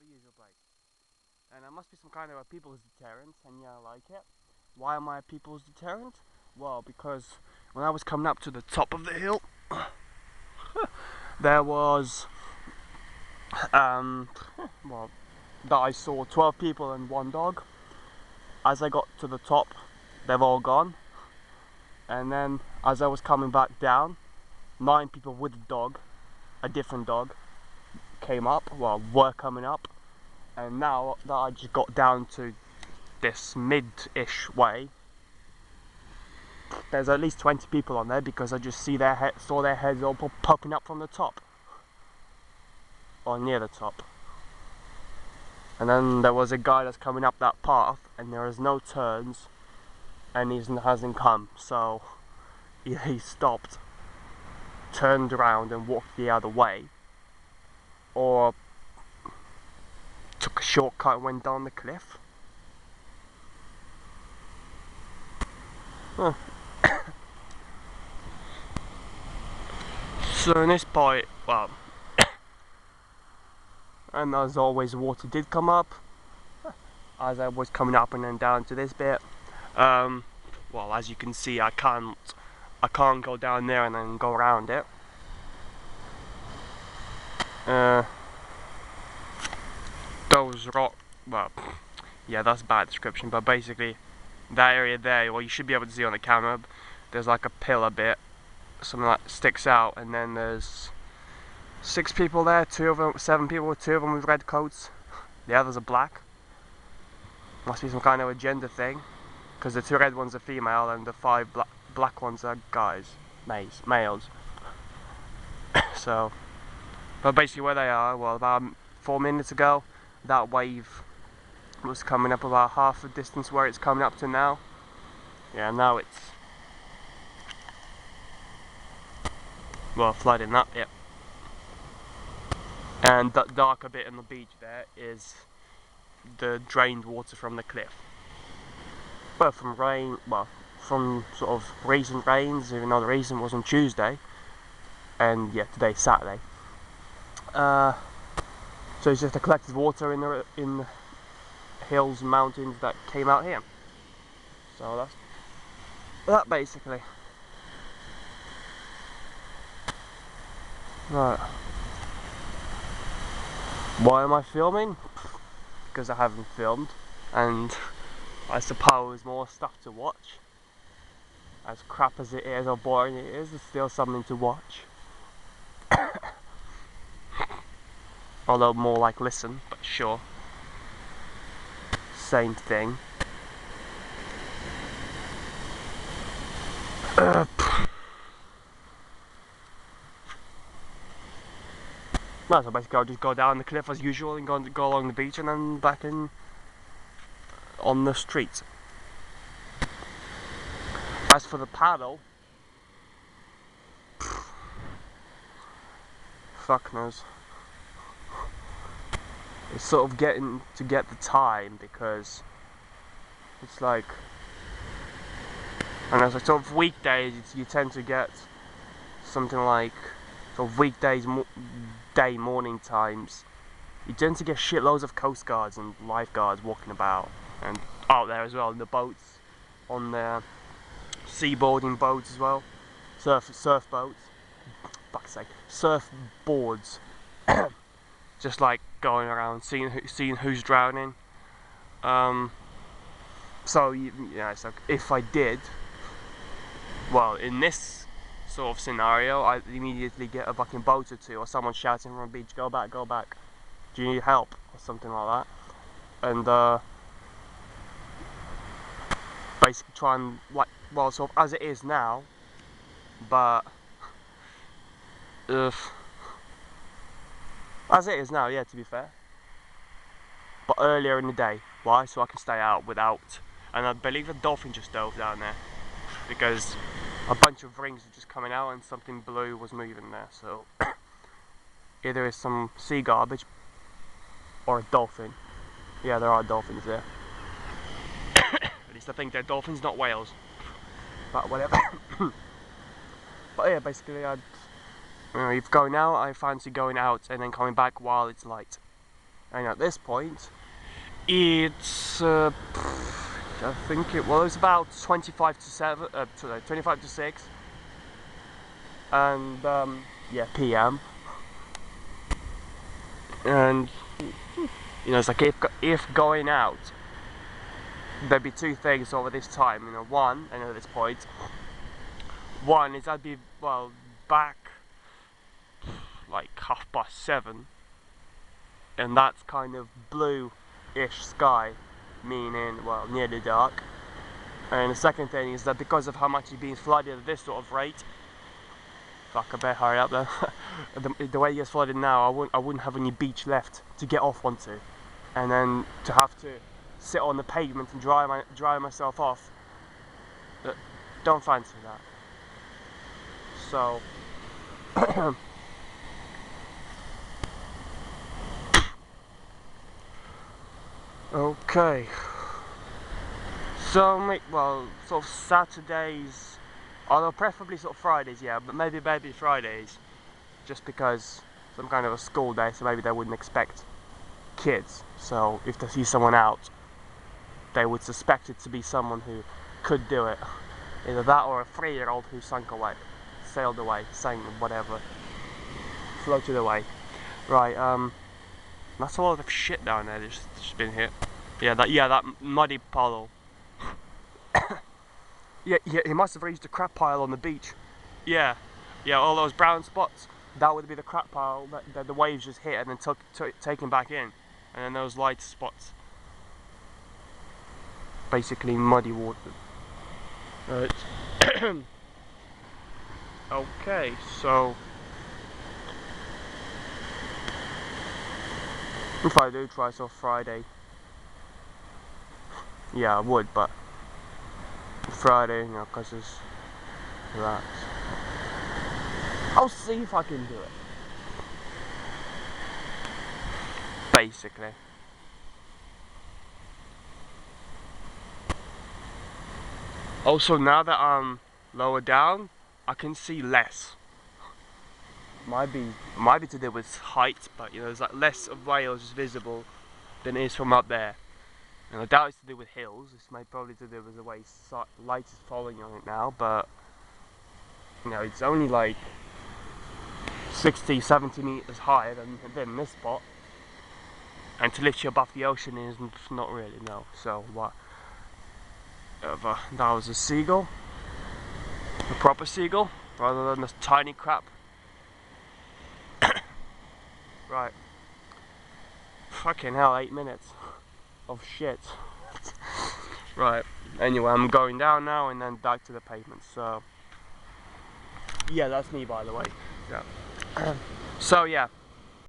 the usual place. And it must be some kind of a people's deterrent, and yeah, I like it. Why am I a people's deterrent? Well, because when I was coming up to the top of the hill, there was, well, that I saw 12 people and one dog. As I got to the top, they've all gone. And then as I was coming back down, 9 people with a dog, a different dog, came up, well, were coming up. And now that I just got down to this mid-ish way, there's at least 20 people on there because I just saw their heads all popping up from the top. Or near the top. And then there was a guy that's coming up that path and there is no turns and he hasn't come, so he stopped, turned around and walked the other way, or took a shortcut and went down the cliff. Huh. So in this point, well, and as always water did come up as I was coming up and then down to this bit. Well, as you can see, I can't go down there and then go around it. Those rock, well, yeah, that's a bad description, but basically that area there, well, you should be able to see on the camera, there's like a pillar bit, something that sticks out, and then there's 6 people there, 7 people, 2 of them with red coats, the others are black. Must be some kind of a gender thing, because the 2 red ones are female and the 5 black ones are guys, males. So, but basically where they are, well, about 4 minutes ago, that wave was coming up about half the distance where it's coming up to now. Yeah, now it's, well, flooding that bit. And that darker bit on the beach there is the drained water from the cliff. Well, from rain, well, from sort of recent rains, even though the recent was on Tuesday, and yeah, today's Saturday. So it's just a collected water in the hills and mountains that came out here. So that's that basically. Right. Why am I filming? Because I haven't filmed, and I suppose more stuff to watch. As crap as it is, or boring it is, it's still something to watch. Although more like listen, but sure. Same thing. Well, so basically I'll just go down the cliff as usual and go along the beach and then back in on the street. As for the paddle, fuck knows. It's sort of getting to get the time because it's like, and as a sort of weekdays, you tend to get something like sort of weekdays, morning times. You tend to get shitloads of coast guards and lifeguards walking about and out there as well in the boats, on the seaboarding boats as well, surf boats. Fuck's sake, surfboards. Just like going around seeing who's drowning. So yeah, it's like if I did, well, in this sort of scenario, I'd immediately get a fucking boat or 2, or someone shouting from the beach, go back, do you need help, or something like that. And basically try and, like, well, sort of as it is now, but as it is now, yeah, to be fair. But earlier in the day, why? So I can stay out without, and I believe a dolphin just dove down there, because a bunch of rings were just coming out and something blue was moving there, so either it's some sea garbage or a dolphin. Yeah, there are dolphins there. At least I think they're dolphins, not whales. But whatever. But yeah, basically if going out, I fancy going out and then coming back while it's light. and at this point it's I think it was about 25 to 7, 25 to 6, and yeah, PM. And you know, it's like if going out, there'd be two things over this time. You know, one, and at this point, one is I'd be, well, back like 7:30, and that's kind of blue-ish sky, meaning, well, nearly dark. And the second thing is that because of how much it's being flooded at this sort of rate, fuck, I better hurry up though. the way it gets flooded now, I wouldn't have any beach left to get off onto, and then to have to sit on the pavement and dry myself off. Don't fancy that. So okay. So well, sort of Saturdays, although preferably sort of Fridays, yeah, but maybe Fridays, just because some kind of a school day, so maybe they wouldn't expect kids. So if they see someone out, they would suspect it to be someone who could do it. Either that or a 3-year-old who sank away, sailed away, sank, whatever, floated away. Right, that's a lot of shit down there that's just been hit. Yeah, that muddy puddle. yeah, he must have reached a crap pile on the beach. Yeah, all those brown spots, that would be the crap pile that the waves just hit and then taken back in. And then those light spots, basically muddy water. Right. Okay, so if I do try so Friday, yeah, I would, but Friday, you know, because it's relaxed. I'll see if I can do it. Basically. Also, now that I'm lower down, I can see less. Might be to do with height, but you know, there's like less of Wales visible than it is from up there. And I doubt it's to do with hills. It's probably to do with the way light is falling on it now, but you know, it's only like 60, 70 meters higher than this spot. And to lift you above the ocean is not really, no. So what? That was a seagull, a proper seagull, rather than this tiny crap. Right. Fucking hell, 8 minutes of shit. Right. Anyway, I'm going down now and then back to the pavement. So yeah, that's me, by the way. Yeah. So yeah.